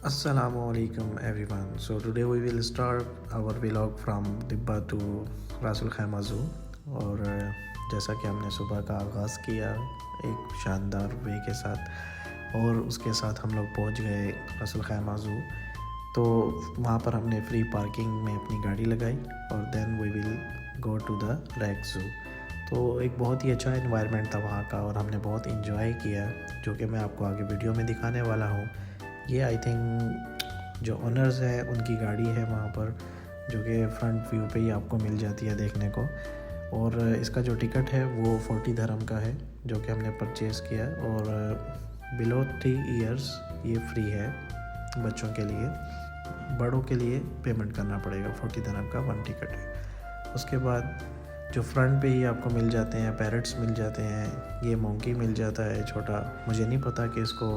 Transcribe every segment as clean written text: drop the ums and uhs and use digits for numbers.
Assalamualaikum everyone. So today we will start our vlog from Dibba to Ras al Khaimah zoo. और जैसा कि हमने सुबह का आगाज़ किया एक शानदार वे के साथ और उसके साथ हम लोग पहुंच गए रासुल खैमा ज़ू। तो वहाँ पर हमने फ्री पार्किंग में अपनी गाड़ी लगाई और then we will go to the red zoo. तो एक बहुत ही अच्छा इन्वायरमेंट था वहाँ का और हमने बहुत इंजॉय किया, जो कि मैं आपको आगे वीडियो में दिखाने वाला हूँ। ये आई थिंक जो ओनर्स है उनकी गाड़ी है वहाँ पर, जो कि फ्रंट व्यू पे ही आपको मिल जाती है देखने को। और इसका जो टिकट है वो 40 धर्म का है, जो कि हमने परचेज़ किया। और बिलो 3 इयर्स ये फ्री है बच्चों के लिए, बड़ों के लिए पेमेंट करना पड़ेगा। 40 धर्म का 1 टिकट है। उसके बाद जो फ्रंट पे ही आपको मिल जाते हैं पैरट्स मिल जाते हैं, ये मोंकी मिल जाता है छोटा। मुझे नहीं पता कि इसको,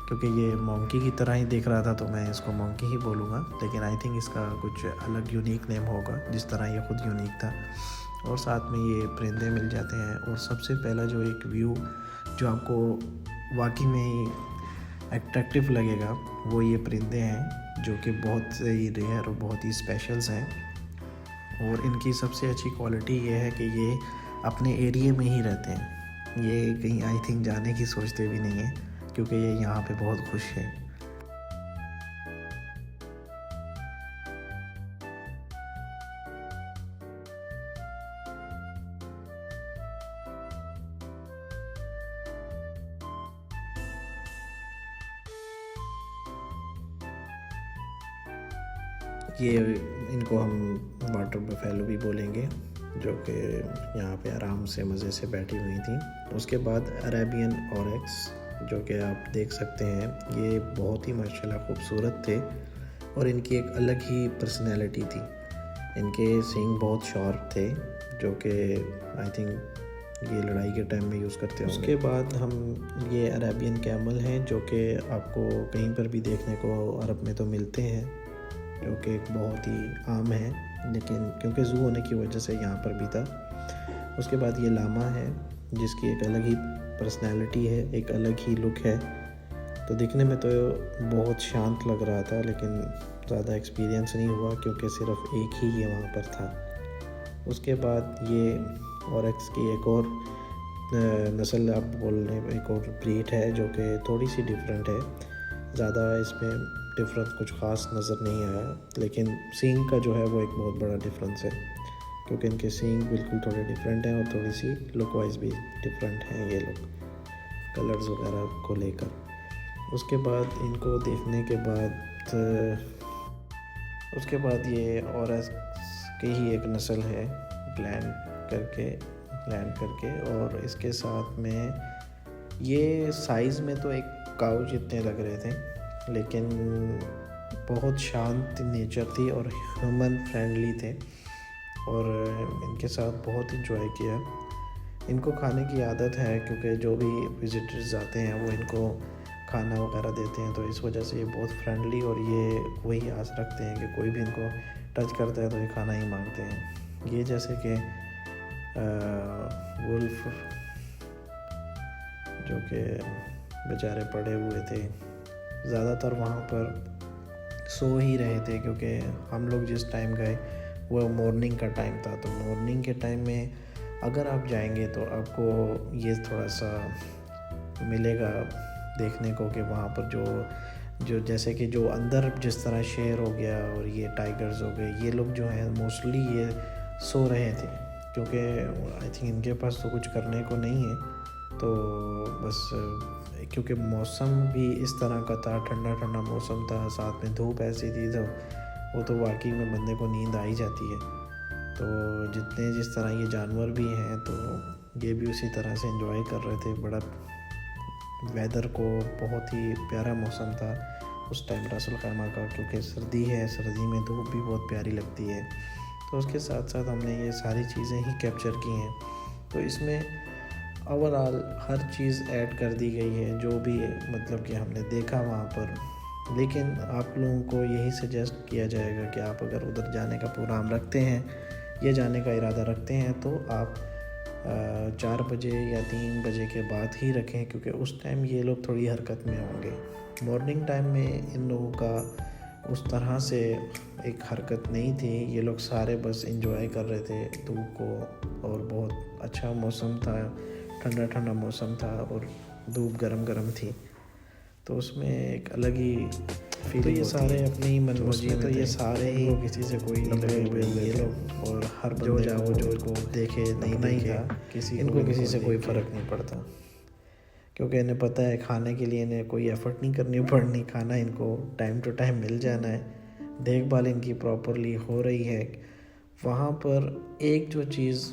क्योंकि ये मोंकी की तरह ही दिख रहा था तो मैं इसको मोंकी ही बोलूँगा, लेकिन आई थिंक इसका कुछ अलग यूनिक नेम होगा जिस तरह ये खुद यूनिक था। और साथ में ये परिंदे मिल जाते हैं। और सबसे पहला जो एक व्यू जो आपको वाकई में ही एट्रैक्टिव लगेगा वो ये परिंदे हैं, जो कि बहुत ही रेयर और बहुत ही स्पेशल्स हैं। और इनकी सबसे अच्छी क्वालिटी ये है कि ये अपने एरिया में ही रहते हैं। ये कहीं आई थिंक जाने की सोचते भी नहीं हैं, क्योंकि ये यहाँ पे बहुत खुश है। ये इनको हम वाटर बफेलो भी बोलेंगे, जो कि यहाँ पे आराम से मज़े से बैठी हुई थी। उसके बाद अरेबियन ऑरेक्स, जो कि आप देख सकते हैं, ये बहुत ही माशाल्लाह खूबसूरत थे और इनकी एक अलग ही पर्सनैलिटी थी। इनके सींग बहुत शार्प थे, जो कि आई थिंक ये लड़ाई के टाइम में यूज़ करते हैं। उसके बाद हम ये अरेबियन कैमल हैं, जो कि आपको कहीं पर भी देखने को अरब में तो मिलते हैं, जो कि बहुत ही आम है, लेकिन क्योंकि ज़ू होने की वजह से यहाँ पर भी था। उसके बाद ये लामा है, जिसकी एक अलग ही पर्सनैलिटी है, एक अलग ही लुक है। तो दिखने में तो बहुत शांत लग रहा था, लेकिन ज़्यादा एक्सपीरियंस नहीं हुआ क्योंकि सिर्फ एक ही ये वहाँ पर था। उसके बाद ये ऑरेक्स की एक और नस्ल आप बोल रहे हैं, एक और ब्रीड है, जो कि थोड़ी सी डिफरेंट है। ज़्यादा इसमें डिफरेंस कुछ ख़ास नज़र नहीं आया, लेकिन सींग का जो है वो एक बहुत बड़ा डिफरेंस है, क्योंकि इनके सींग बिल्कुल थोड़े डिफरेंट हैं और थोड़ी सी लुक वाइज भी डिफरेंट हैं ये लोग, कलर्स वगैरह को लेकर। उसके बाद इनको देखने के बाद ये ऑरेक्स की ही एक नस्ल है, लैंड करके। और इसके साथ में ये साइज़ में तो एक काऊ जितने लग रहे थे, लेकिन बहुत शांत नेचर थी और ह्यूमन फ्रेंडली थे। और इनके साथ बहुत इंजॉय किया। इनको खाने की आदत है, क्योंकि जो भी विजिटर्स आते हैं वो इनको खाना वगैरह देते हैं, तो इस वजह से ये बहुत फ्रेंडली और ये वही आस रखते हैं कि कोई भी इनको टच करता है तो ये खाना ही मांगते हैं। ये जैसे कि वुल्फ, जो कि बेचारे पड़े हुए थे, ज़्यादातर वहाँ पर सो ही रहे थे, क्योंकि हम लोग जिस टाइम गए वो मॉर्निंग का टाइम था। तो मॉर्निंग के टाइम में अगर आप जाएंगे तो आपको ये थोड़ा सा मिलेगा देखने को कि वहाँ पर जो जैसे कि जो अंदर जिस तरह शेर हो गया और ये टाइगर्स हो गए, ये लोग जो हैं मोस्टली ये सो रहे थे, क्योंकि आई थिंक इनके पास तो कुछ करने को नहीं है। तो बस क्योंकि मौसम भी इस तरह का था, ठंडा ठंडा मौसम था, साथ में धूप ऐसी थी, तो वो तो वाकई में बंदे को नींद आ ही जाती है। तो जिस तरह ये जानवर भी हैं, तो ये भी उसी तरह से एंजॉय कर रहे थे। बड़ा वेदर को बहुत ही प्यारा मौसम था उस टाइम रासुल खैमा का, क्योंकि सर्दी है, सर्दी में धूप भी बहुत प्यारी लगती है। तो उसके साथ साथ हमने ये सारी चीज़ें ही कैप्चर की हैं। तो इसमें ओवरऑल हर चीज़ ऐड कर दी गई है, जो भी मतलब कि हमने देखा वहाँ पर। लेकिन आप लोगों को यही सजेस्ट किया जाएगा कि आप अगर उधर जाने का प्रोग्राम रखते हैं या जाने का इरादा रखते हैं, तो आप 4 बजे या 3 बजे के बाद ही रखें, क्योंकि उस टाइम ये लोग थोड़ी हरकत में होंगे। मॉर्निंग टाइम में इन लोगों का उस तरह से एक हरकत नहीं थी। ये लोग सारे बस एंजॉय कर रहे थे धूप को, और बहुत अच्छा मौसम था, ठंडा ठंडा मौसम था और धूप गरम गरम थी, तो उसमें एक अलग ही फीलिंग। तो ये सारे अपनी ही मनमौजी में, तो ये सारे ही किसी से कोई नहीं लगे हुए ये लोग, और हर जो जाओ जो को देखे नहीं था, इनको किसी से कोई फ़र्क नहीं पड़ता, क्योंकि इन्हें पता है खाने के लिए इन्हें कोई एफ़र्ट नहीं करनी पड़नी, खाना इनको टाइम टू टाइम मिल जाना है, देखभाल इनकी प्रॉपरली हो रही है। वहाँ पर एक जो चीज़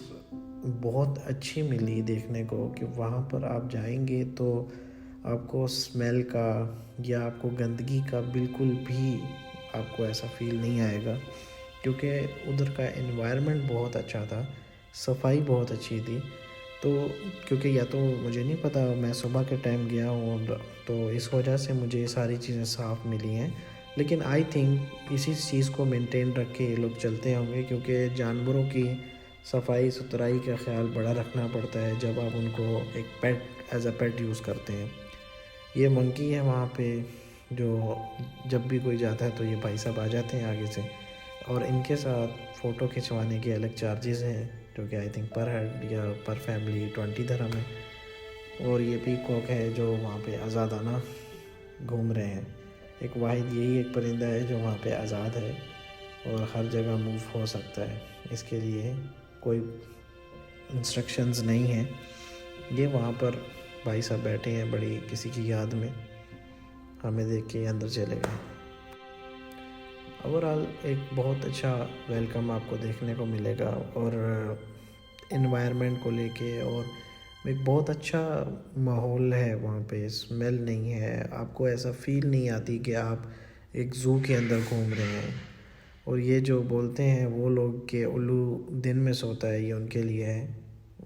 बहुत अच्छी मिली देखने को, कि वहाँ पर आप जाएंगे तो आपको स्मेल का या आपको गंदगी का बिल्कुल भी आपको ऐसा फील नहीं आएगा, क्योंकि उधर का एनवायरनमेंट बहुत अच्छा था, सफाई बहुत अच्छी थी। तो क्योंकि या तो मुझे नहीं पता, मैं सुबह के टाइम गया हूँ, तो इस वजह से मुझे ये सारी चीज़ें साफ़ मिली हैं। लेकिन आई थिंक इसी चीज़ को मेंटेन रख के ये लोग चलते होंगे, क्योंकि जानवरों की सफाई सुथराई का ख्याल बड़ा रखना पड़ता है जब आप उनको एक पेट एज अ पेट यूज़ करते हैं। ये मंकी है वहाँ पे, जो जब भी कोई जाता है तो ये भाई साहब आ जाते हैं आगे से, और इनके साथ फ़ोटो खिंचवाने के अलग चार्जेस हैं, जो कि आई थिंक पर हेड या पर फैमिली 20 दिरहम है। और ये पीकॉक है जो वहाँ पे आज़ादाना घूम रहे हैं। एक वाहिद यही एक परिंदा है जो वहाँ पे आज़ाद है और हर जगह मूव हो सकता है, इसके लिए कोई इंस्ट्रक्शंस नहीं है। ये वहाँ पर भाई साहब बैठे हैं बड़ी किसी की याद में, हमें देख के अंदर चले गए। ओवरऑल एक बहुत अच्छा वेलकम आपको देखने को मिलेगा, और एनवायरनमेंट को लेके, और एक बहुत अच्छा माहौल है वहाँ पे, स्मेल नहीं है, आपको ऐसा फील नहीं आती कि आप एक ज़ू के अंदर घूम रहे हैं। और ये जो बोलते हैं वो लोग कि उल्लू दिन में सोता है, ये उनके लिए है,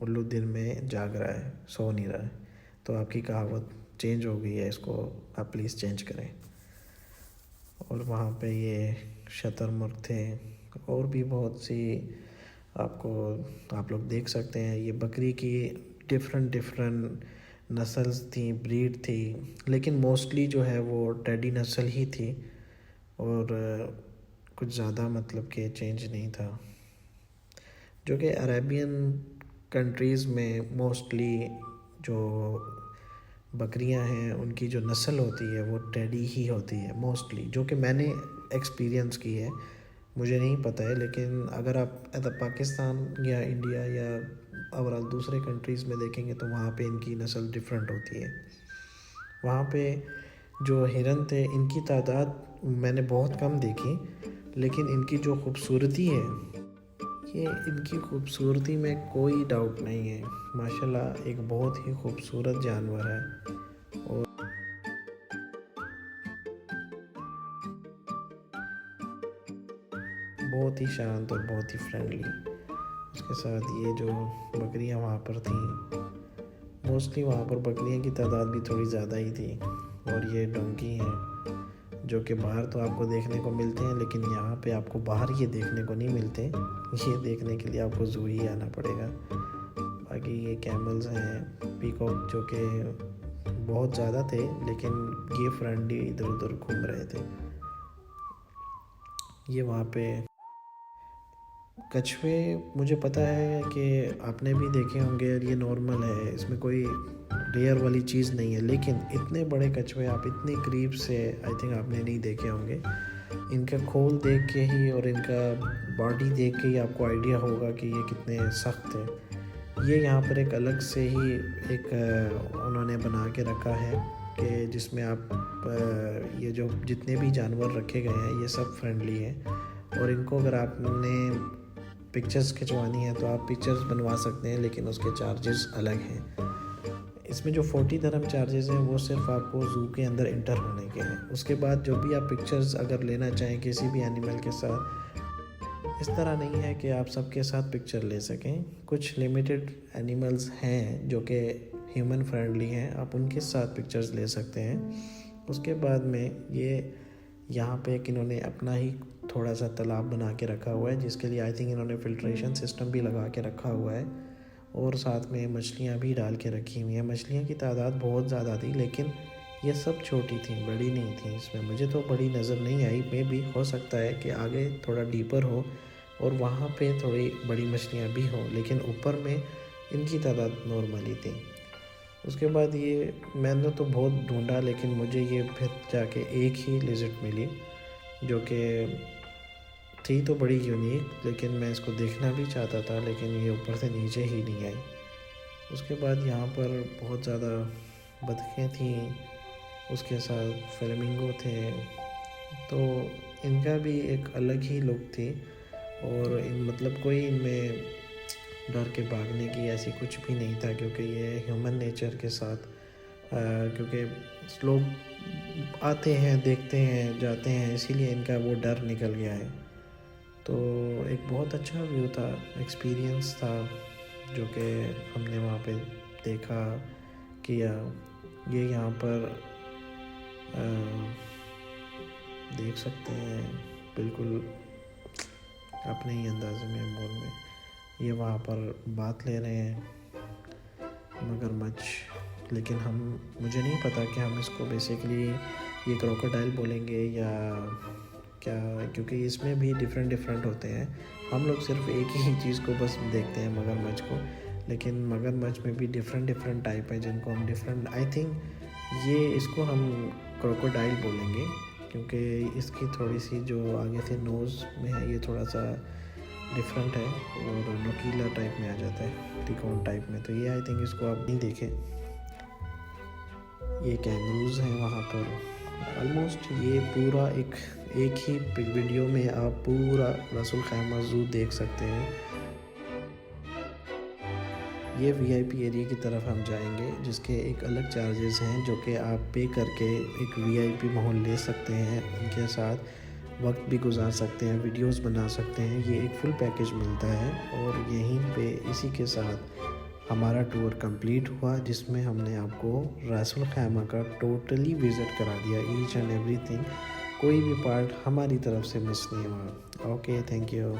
उल्लू दिन में जाग रहा है, सो नहीं रहा है। तो आपकी कहावत चेंज हो गई है, इसको आप प्लीज़ चेंज करें। और वहाँ पे ये शतरमुर्ग थे, और भी बहुत सी आपको आप लोग देख सकते हैं। ये बकरी की डिफरेंट नस्ल्स थी, ब्रीड थी, लेकिन मोस्टली जो है वो टेडी नस्ल ही थी, और कुछ ज़्यादा मतलब कि चेंज नहीं था, जो कि अरेबियन कंट्रीज़ में मोस्टली जो बकरियां हैं उनकी जो नस्ल होती है वो टेडी ही होती है मोस्टली, जो कि मैंने एक्सपीरियंस की है, मुझे नहीं पता है। लेकिन अगर आप पाकिस्तान या इंडिया या ओवरऑल दूसरे कंट्रीज़ में देखेंगे तो वहाँ पे इनकी नस्ल डिफरेंट होती है। वहाँ पे जो हिरन थे इनकी तादाद मैंने बहुत कम देखी, लेकिन इनकी जो खूबसूरती है, ये इनकी खूबसूरती में कोई डाउट नहीं है। माशाल्लाह एक बहुत ही खूबसूरत जानवर है, और बहुत ही शांत और बहुत ही फ्रेंडली। उसके साथ ये जो बकरियां वहाँ पर थी, मोस्टली वहाँ पर बकरियों की तादाद भी थोड़ी ज़्यादा ही थी। और ये डोंकी हैं, जो कि बाहर तो आपको देखने को मिलते हैं, लेकिन यहाँ पे आपको बाहर ये देखने को नहीं मिलते, ये देखने के लिए आपको ज़ू ही आना पड़ेगा। बाकी ये कैमल्स हैं, पीकॉक जो कि बहुत ज़्यादा थे, लेकिन ये फ्रेंडली इधर उधर घूम रहे थे। ये वहाँ पे कछुए मुझे पता है कि आपने भी देखे होंगे, और ये नॉर्मल है, इसमें कोई रेयर वाली चीज़ नहीं है, लेकिन इतने बड़े कछुए आप इतने करीब से आई थिंक आपने नहीं देखे होंगे। इनका खोल देख के ही और इनका बॉडी देख के ही आपको आइडिया होगा कि ये कितने सख्त हैं। ये यहाँ पर एक अलग से ही एक उन्होंने बना के रखा है कि जिसमें आप ये जो जितने भी जानवर रखे गए हैं ये सब फ्रेंडली हैं, और इनको अगर आपने पिक्चर्स खिंचवानी है तो आप पिक्चर्स बनवा सकते हैं, लेकिन उसके चार्जेस अलग हैं। इसमें जो 40 दिरहम चार्जेस हैं वो सिर्फ आपको ज़ू के अंदर इंटर होने के हैं। उसके बाद जो भी आप पिक्चर्स अगर लेना चाहें किसी भी एनिमल के साथ, इस तरह नहीं है कि आप सबके साथ पिक्चर ले सकें। कुछ लिमिटेड एनिमल्स हैं जो कि ह्यूमन फ्रेंडली हैं, आप उनके साथ पिक्चर्स ले सकते हैं। उसके बाद में ये यहाँ पे एक इन्होंने अपना ही थोड़ा सा तालाब बना के रखा हुआ है, जिसके लिए आई थिंक इन्होंने फ़िल्ट्रेशन सिस्टम भी लगा के रखा हुआ है, और साथ में मछलियाँ भी डाल के रखी हुई हैं। मछलियों की तादाद बहुत ज़्यादा थी, लेकिन ये सब छोटी थी, बड़ी नहीं थी। इसमें मुझे तो बड़ी नज़र नहीं आई, मे भी हो सकता है कि आगे थोड़ा डीपर हो और वहाँ पे थोड़ी बड़ी मछलियाँ भी हों, लेकिन ऊपर में इनकी तादाद नॉर्मली थी। उसके बाद ये मैंने तो बहुत ढूंढा, लेकिन मुझे ये फिर जाके एक ही लिज़र्ड मिली, जो कि थी तो बड़ी यूनिक, लेकिन मैं इसको देखना भी चाहता था, लेकिन ये ऊपर से नीचे ही नहीं आई। उसके बाद यहाँ पर बहुत ज़्यादा बतखें थीं, उसके साथ फ्लेमिंगो थे, तो इनका भी एक अलग ही लुक थी। और मतलब कोई इनमें डर के भागने की ऐसी कुछ भी नहीं था, क्योंकि ये ह्यूमन नेचर के साथ क्योंकि लोग आते हैं, देखते हैं, जाते हैं, इसीलिए इनका वो डर निकल गया है। तो एक बहुत अच्छा व्यू था, एक्सपीरियंस था, जो कि हमने वहाँ पे देखा, किया। ये यहाँ पर देख सकते हैं बिल्कुल अपने ही अंदाज़े में, मोल में ये वहाँ पर बात ले रहे हैं मगरमच्छ, लेकिन मुझे नहीं पता कि हम इसको बेसिकली ये क्रोकोडाइल बोलेंगे या क्या, क्योंकि इसमें भी डिफरेंट होते हैं। हम लोग सिर्फ एक ही चीज़ को बस देखते हैं, मगरमच्छ को, लेकिन मगरमच्छ में भी डिफरेंट टाइप है, जिनको हम डिफरेंट, आई थिंक इसको हम क्रोकोडाइल बोलेंगे, क्योंकि इसकी थोड़ी सी जो आगे से नोज़ में है ये थोड़ा सा डिफरेंट है और नुकीला टाइप में आ जाता है, त्रिकोण टाइप में। तो ये आई थिंक इसको आप नहीं देखें। ये कैंगरूज हैं वहाँ पर। ऑलमोस्ट ये पूरा एक ही वीडियो में आप पूरा रसूल खैमा ज़ू देख सकते हैं। ये VIP एरिया की तरफ हम जाएंगे, जिसके एक अलग चार्जेस हैं, जो कि आप पे करके एक VIP माहौल ले सकते हैं, उनके साथ वक्त भी गुजार सकते हैं, वीडियोस बना सकते हैं। ये एक फुल पैकेज मिलता है और यहीं पे इसी के साथ हमारा टूर कंप्लीट हुआ, जिसमें हमने आपको रसूल खैमा का टोटली विज़िट करा दिया, ईच एंड एवरीथिंग। कोई भी पार्ट हमारी तरफ से मिस नहीं हुआ। Okay, thank you.